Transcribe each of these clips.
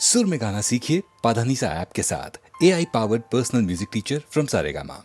सुर में गाना सीखिए पाधानीसा ऐप के साथ। AI powered personal music teacher from Saregama.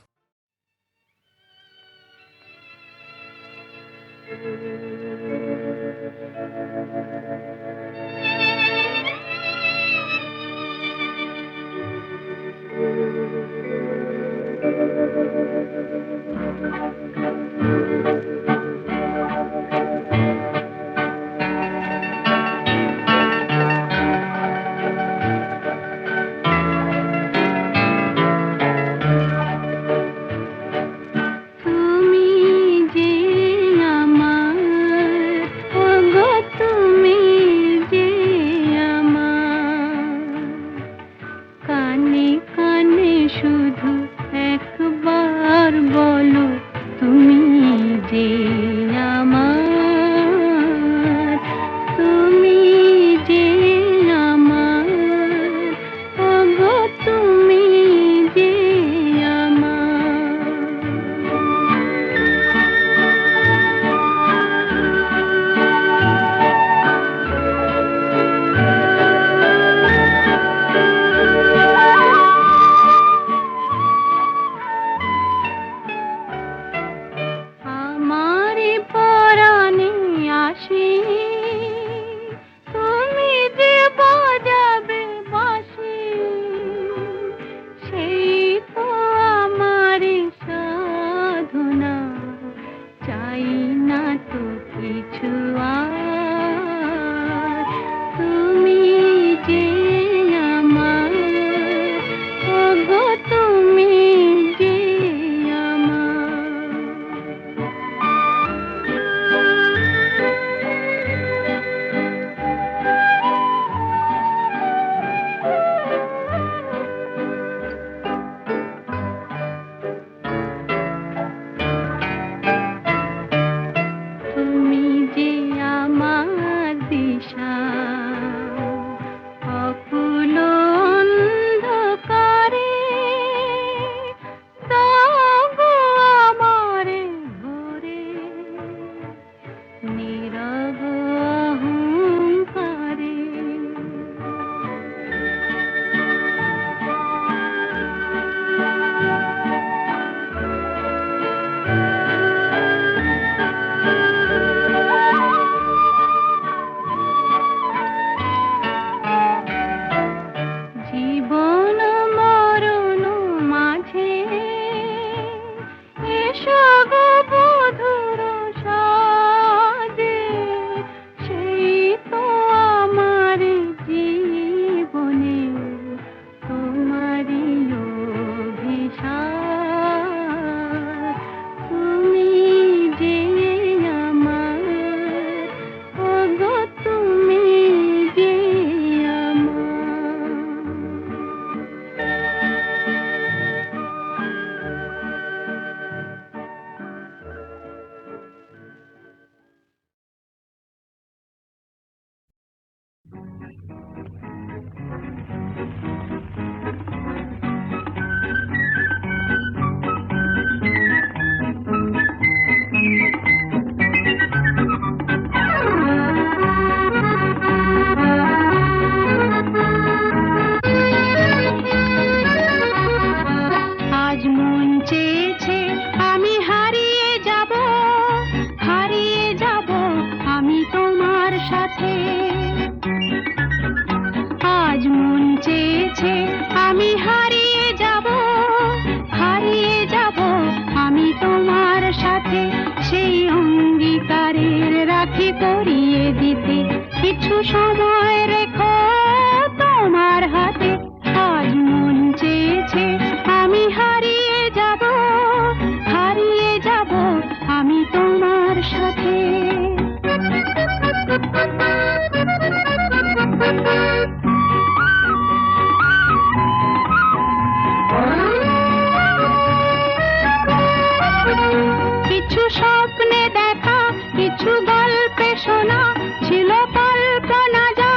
স্বপ্নে দেখা কিছু গল্পে শোনা ছিল কল্পনা।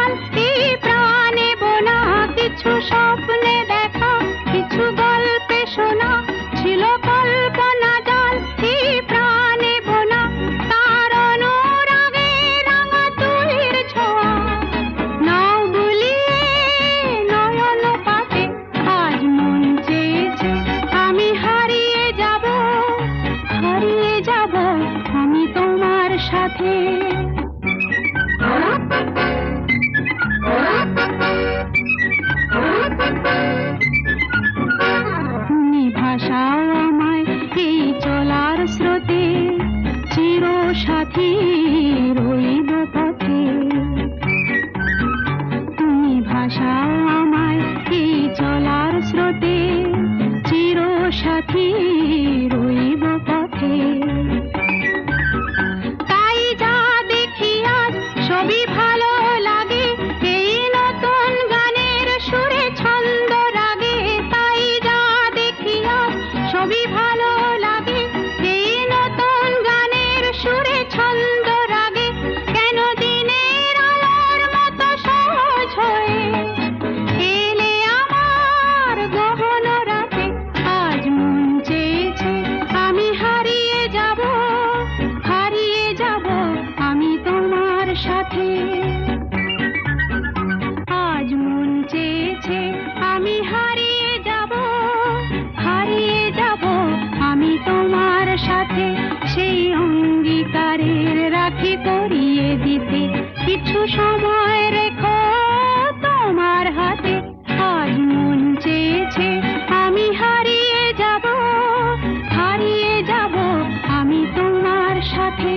ভাসাও আমায় এই চলার স্রোতে, চির সাথী রইব পথে। তাই যা দেখি আজ সবই ভালো লাগে, এই নতুন গানের সুরে ছন্দ রাগে। তাই যা দেখি আজ সবই ভালো লাগে, এই নতুন গানের সুরে ছন্দ রাগে। কেন দিনের আলোর মতো সহজ হয়ে এলে আমার গহন রাতে। আজ মন চেয়েছে আমি হারিয়ে যাব, হারিয়ে যাব আমি তোমার সাথে। আজ মন চেয়েছে আমি হারিয়ে যাব, হারিয়ে যাব আমি তোমার সাথে। সেই অঙ্গীকারের রাখি পরিয়ে দিতে কিছু সময় রেখো তোমার হাতে। আজ মন চেয়েছে আমি হারিয়ে যাব, হারিয়ে যাব আমি তোমার সাথে।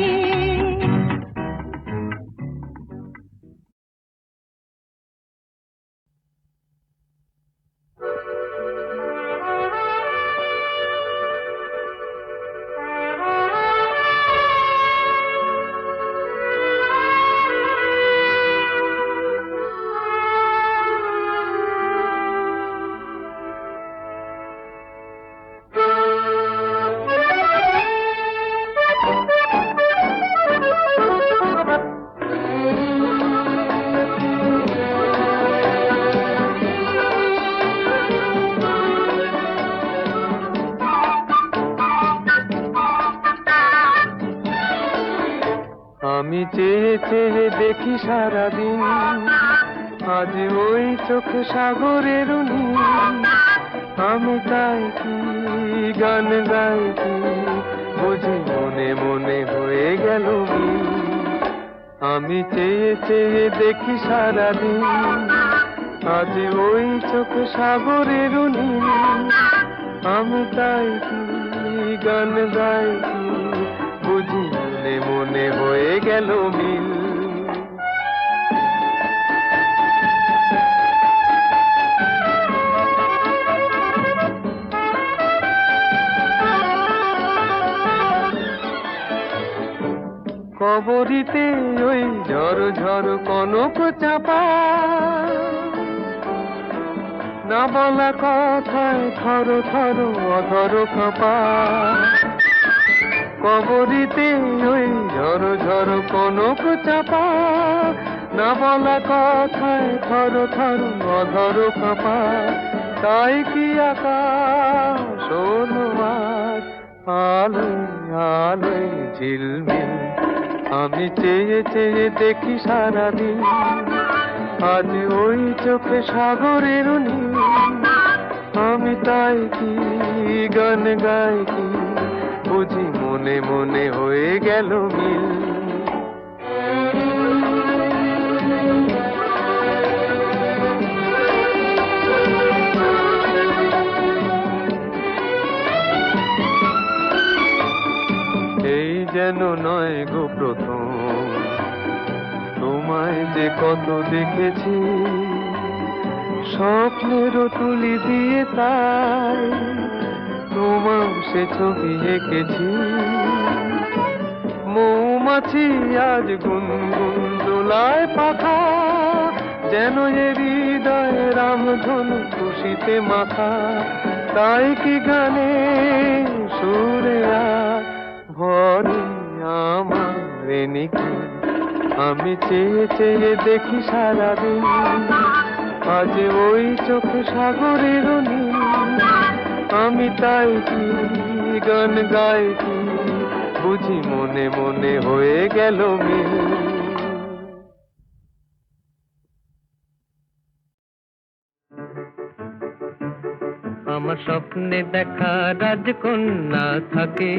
আমি চেয়ে চেয়ে দেখি সারাদিন, আজ ওই চোখে সাগরের নীল। আমি তাই কি গান গাই কি বুঝি মনে মনে হয়ে গেল মিল। আমি চেয়ে চেয়ে দেখি সারাদিন, আজ ওই চোখে সাগরের নীল। আমি তাই কি গান গাই কি বুঝি মনে মনে হয়ে গেল মিল। কবরিতে ওই ঝড় ঝড় কনক চাপা, না বলা কথায় থর থর অধর কাঁপা। কবরিতে ওই ঝড় ঝড় কনক চাপা, না বলা কথায় থর থর অধর কাঁপা। তাই কি আকাশ হলো আজ আলোয় আলোয় ঝিলমিল। আমি চেয়ে চেয়ে দেখি সারাদিন, আজ ওই চোখে সাগরের নীল। আমি তাই কি গান গাই কি বুঝি মনে মনে হয়ে গেল মিল। এই যেন নয় গো প্রথম, তোমায় যে কত দেখেছি স্বপ্নেরও তুলি দিয়ে, তাই তোমার সে ছবি এঁকেছি। মৌমাছি আজ গুনগুন দোলায় পাখা, যেন এ হৃদয়ে রামধনু খুশিতে মাথা। তাই কি গানে সুরে ভরে আমার নিকি। আমি চেয়ে চেয়ে দেখি সারাদিন, আজ ওই চোখে সাগরের নীল। আমি তাই কি গান গাই কি বুঝি মনে মনে হয়ে গেল মিল। আমার স্বপ্নে দেখা রাজকন্যা থাকে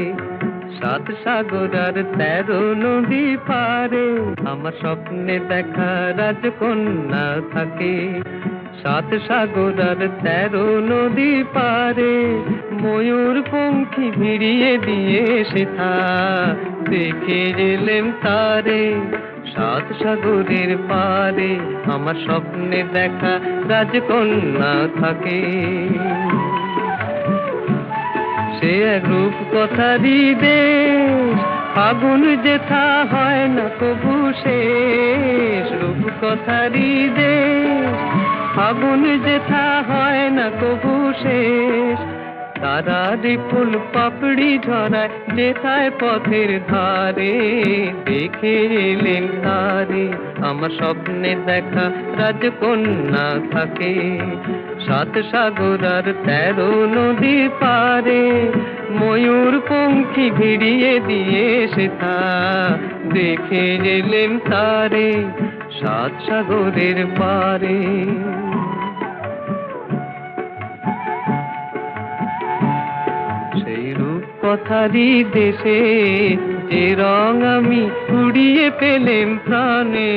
7 সাগর আর 13 নদী পারে। আমার স্বপ্নে দেখা রাজকন্যা থাকে সাত সাগর আর 13 নদী পারে ময়ূর পঙ্খী ভিড়িয়ে দিয়ে সেথা দেখে এলেম তারে। সাত সাগরের পারে আমার স্বপ্নে দেখা রাজকন্যা থাকে। সে এক রূপ কথারই দেশ, ফাগুন যেথা হয় না কবু শেষ। রূপ কথারই দেশ, ফাগুন যেথা হয় না কবু শেষ। তারারি ফুল পাপড়ি ঝরায় যেথায় পথের ধারে দেখে এলেন তারে আমার স্বপ্নে দেখা রাজকন্যা থাকে। সাত সাগর আর 13 নদী পারে ময়ূর পঙ্খী ভিড়িয়ে দিয়ে সেথা দেখে এলেন তারে সাত সাগরের পারে। সেই রূপ কথারই দেশে যে রং আমি উড়িয়ে পেলেম প্রাণে,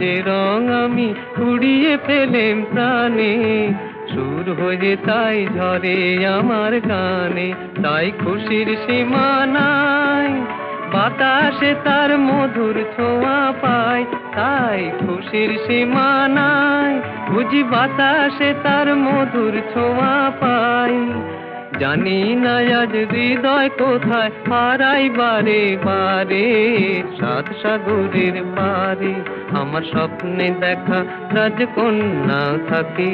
যে রং আমি উড়িয়ে পেলেম প্রাণে। সুর হয়ে তাই ঝরে আমার গানে, তাই খুশির সীমা নাই। বাতাসে তার মধুর ছোঁয়া পায়, তাই খুশির সীমা নাই। বুঝি বাতাসে তার মধুর ছোঁয়া পাই। জানি না আজ হৃদয় কোথায় হারাই বারে বারে। সাত সাগরের পারে আমার স্বপ্নে দেখা রাজকন্যা থাকে।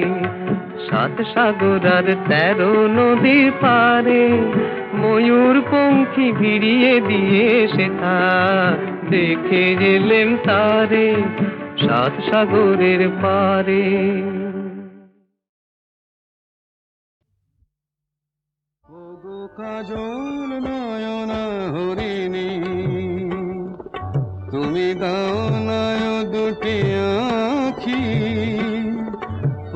সাত সাগর আর 13 নদীর পারে ময়ূর পঙ্খী ভিড়িয়ে দিয়ে সেথা দেখে এলেম তারে সাত সাগরের পারে। কাজল নয়না হরিণী তুমি দাও নায় দুটি আখি,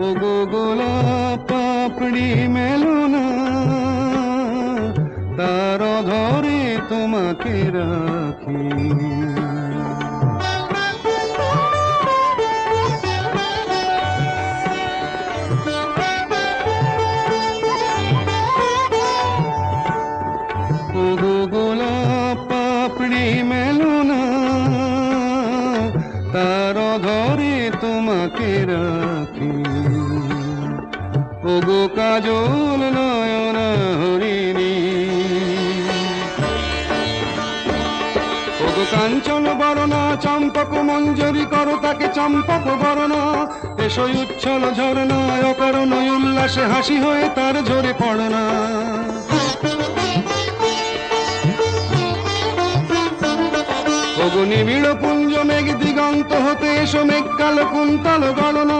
ও গো গোলাপ পাপড়ি মেলো না তার ধরে তোমাকে রাখি। তার ধরে তোমাকে রাখি, ও গো কাজল নয়না হরিণী। ও গো কাঞ্চন বরণা চম্পক মঞ্জরি করো তাকে চম্পক বরণা। এসো উচ্ছল ঝরনা অকারণ উল্লাসে হাসি হয়ে তার ঝরে পড়না। নিবিড় পুঞ্জ মেঘ দিগন্ত হতে এসো মেঘ কালো কুন্তল গণনা।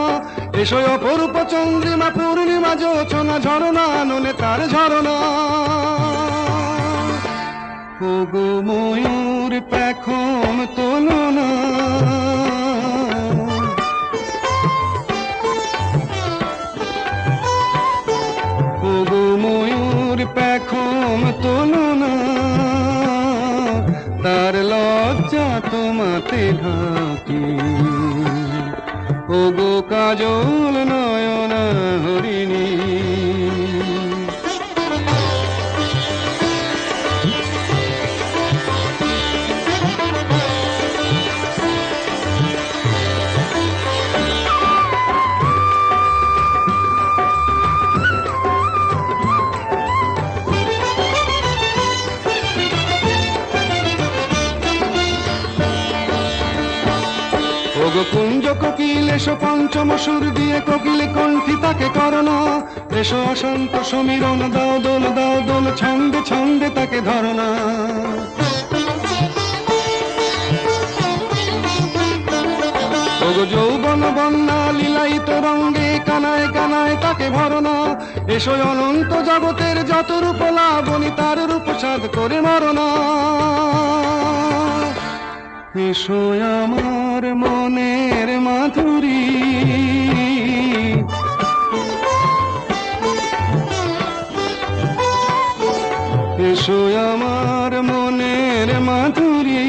এসো অপরূপ চন্দ্রিমা পূর্ণিমা যোচনা ঝরনা নলে তার ঝরনা। ও গো ময়ূর পেখম তোলনা, ও গো ময়ূর পেখম তোলনা তার লজ্জা তোমাতে ঢাকি, ও গো কাজল নয়না হরিণী। কুঞ্জ কোকিল এসো পঞ্চম সুর দিয়ে কোকিল কণ্ঠী তাকে করোনা। এসো অশান্ত সমীরণ দাও দোল ছন্দে ছন্দে তাকে ধরনা। ওগো যৌবন বন্যা লীলায়িত রঙ্গে কানায় কানায় তাকে ভরনা। এসো অনন্ত জগতের যত রূপ লাবণী তার রূপ সাধ করে মরনা। এসো আমার মনের মাধুরী, এসো আমার মনের মাধুরী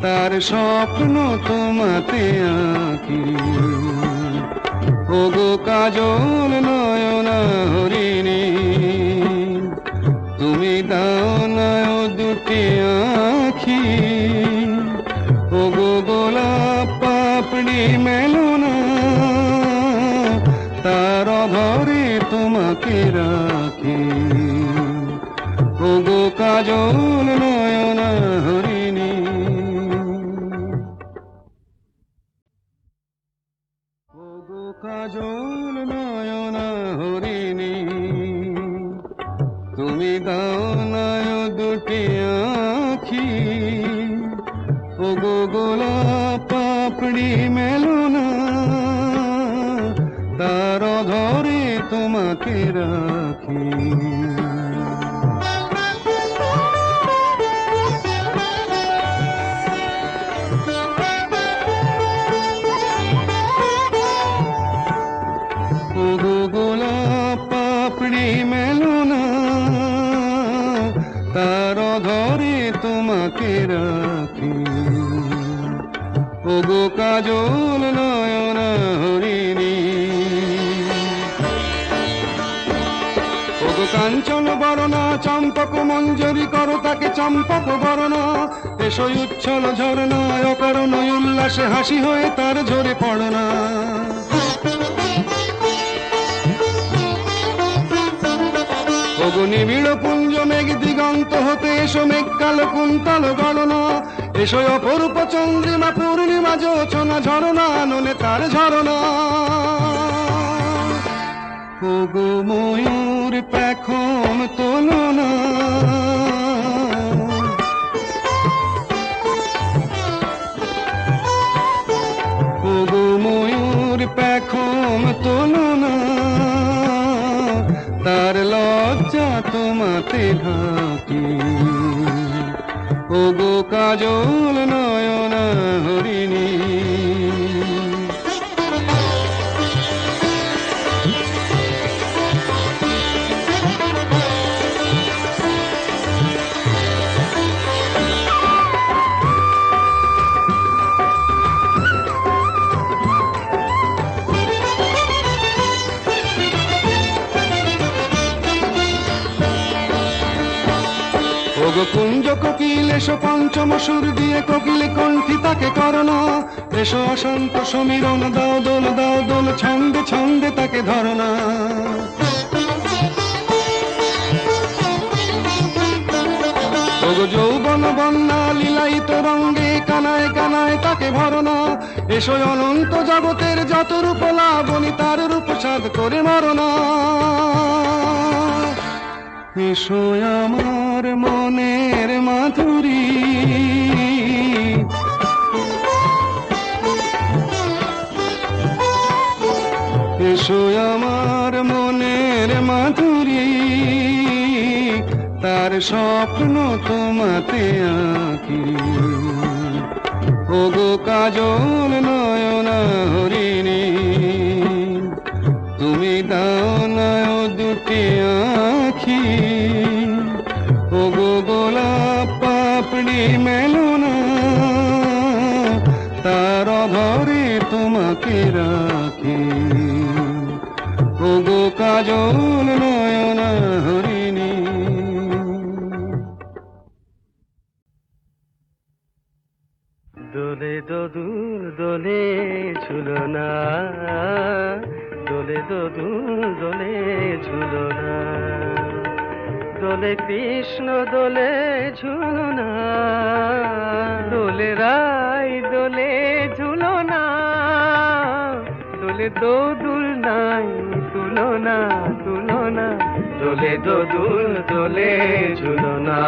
তার স্বপ্ন তোমাতে আঁকি, ওগো কাজল নয়না হরিণী, তুমি দাও না ও দুটি আখি, ওগো গোলাপ পাপড়ি মেলো না, তার ধরে তোমাকে রাখি, ওগো কাজল নয়না হরিণী। ওগো কাজল নয়না হরিণী, তুমি দাও না ও দুটি আখি, ওগো গোলাপ পাপড়ি মেলো না, তার ধরে তোমাকে রাখি। ওগো গোলাপ পাপড়ি মেলো না, তার ধরে তোমাকে রাখি, ওগো কাজল নয়না হরিণী। ওগো কাঞ্চন বরণা চম্পক মঞ্জরি করো তাকে চম্পক বরণা, এসো উচ্ছল ঝরনা অকারণ উল্লাসে হাসি হয়ে তার ঝরে পড়না। ওগো নিবিড় পুঞ্জ মেঘ দিগন্ত হতে এসো মেঘ কালো কুন্তল গণনা, এসো অপরূপ চন্দ্রিমা পূর্ণিমা যোচনা ঝরনা নলে তার ঝরনা। ওগো ময়ূর পেখম তোলনা, ওগো ময়ূর পেখম তোলনা, তার লজ্জা তোমাতে ঢাকি, ওগো কাজল নয়না হরিণী। ওগো কুঞ্জ কোকিল এসো পঞ্চম সুর দিয়ে কোকিল কণ্ঠী তাকে করোনা, এসো অশান্ত সমীরণ দাও দোল ছন্দে ছন্দে তাকে ধরনা। ওগো যৌবন বন্যা লীলায়িত রঙ্গে কানায় কানায় তাকে ভরনা, এসো অনন্ত জগতের যত রূপ লাবণী তার রূপ সাধ করে মরনা। এসো আমার মনের মাধুরী, এসো আমার মনের মাধুরী, তার স্বপ্ন তোমাতে আঁকি, ওগো কাজল নয়না হরিণী, তুমি দাও না ও দুটি আখি, ওগো গোলাপ পাপড়ি মেলো না, তার ধরে তোমাকে রাখি, ওগো কাজল নয়না হরিণী। দোলে দোদুল দোলে ঝুলনা, দোলে দোদুল দোলে ঝুলনা, দোলে কৃষ্ণ দোলে ঝুলনা, দোলে রাই দোলে ঝুলনা, দোলে দোদুল নাই তুলনা তুলনা, দোলে দোদুল দোলে ঝুলনা,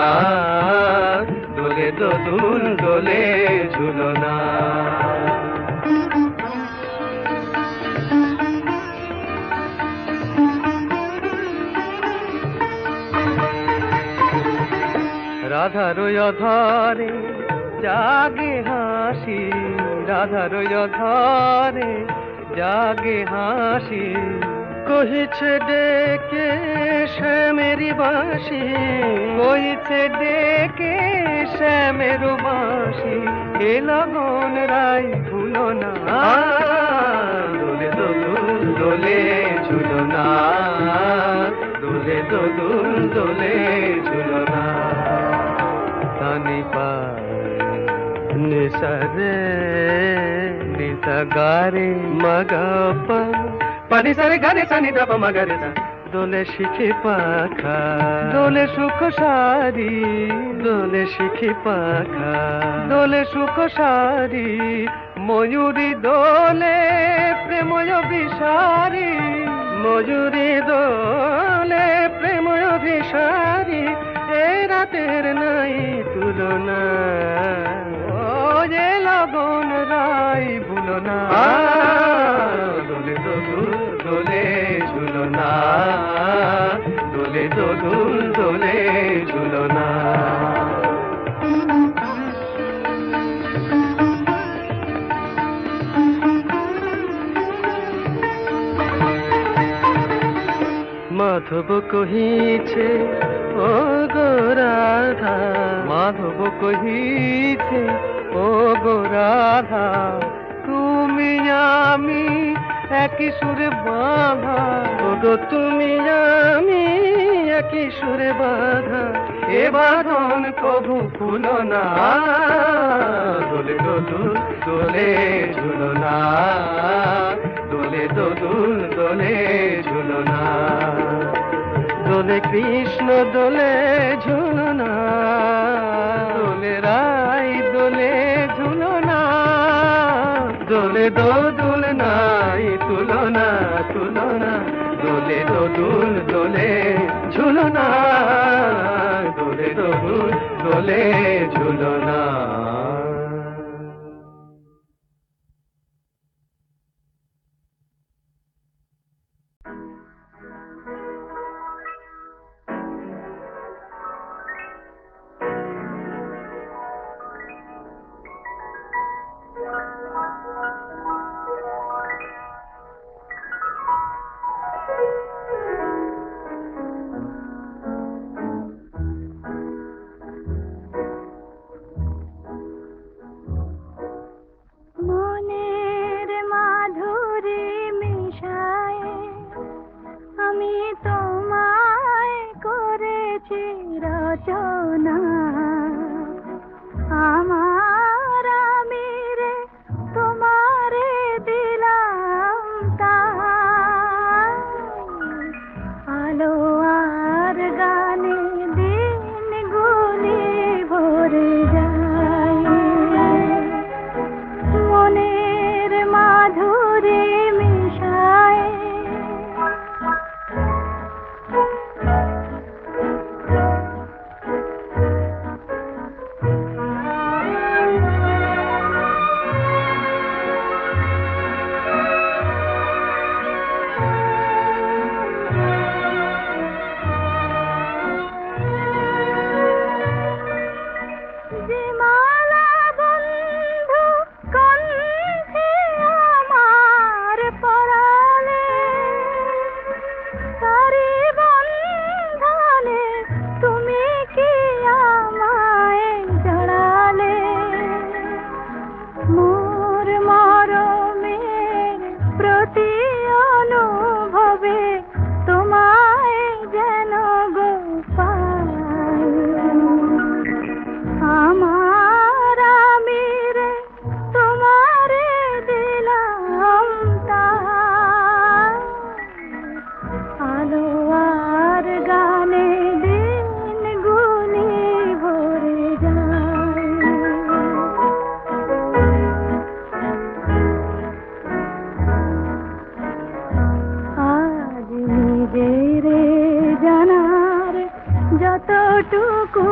দোলে দোদুল দোলে ঝুলনা। রাধার অধরে জাগে হাসি, রাধার অধরে জাগে হাসি, কহিছে ডেকে শ্যামেরি বাঁশি, কহিছে ডেকে শ্যামের বাঁশি, এ লগন রাই ভুলো না, দোলে দোদুল দোলে ঝুলনা দোলে দোদুল দোলে ঝুলনা তানি পা নিসরে নিসা গারে মগপা পানি সারে গারে সানি দাপ মগরে সা দোলে শিখে পাখা দোলে সুখ সারি দোলে শিখে পাখা দোলে সুখ সারি ময়ূরী দোলে প্রেময় বিসারি ময়ূরী দোলে প্রেময় বিসারি এ রাতের নাই তুলনা ও যে লগন রাই ভুলনা দোলে দোদুল দোলে ঝুলনা দোলে দোদুল দোলে ঝুলনা মাধব কহিছে ও গো রাধা মাধব কহিছে ও গো রাধা তুমি আমি একই সুরে বাঁধা ও গো তুমি আমি একই সুরে বাঁধা এ বাঁধন কবু খুলো না দোলে দোদুল দোলে ঝুলনা দোলে দোদুল দোলে ঝুলনা দোলে কৃষ্ণ দোলে ঝুলনা দোলে রাই দোলে ঝুলনা দোলে দোদুল নাই তুলনা তুলনা দোলে দোদুল দোলে ঝুলনা দোলে দোদুল দোলে ঝুলনা মনের মাধুরী মিশায় আমি তোমায় করেছি রচনা আমার আমি রে তোমারে দিলাম তাই আলো আর গানে দিন গুলি ভরে যায় মনের মাধুরী মিশায় যে মালা বন্ধু কণ্ঠে আমার পরালে তারি বন্ধনে তুমি কি আমায় জড়ালে মোর মরমের প্রতি অনুভবে তোমায় যেন গো পাই আমার আমি রে তোমারে দিলাম তাই আলো আর গানে দিন গুলি ভরে যায় আজ নিজেরে জানার যতটুকু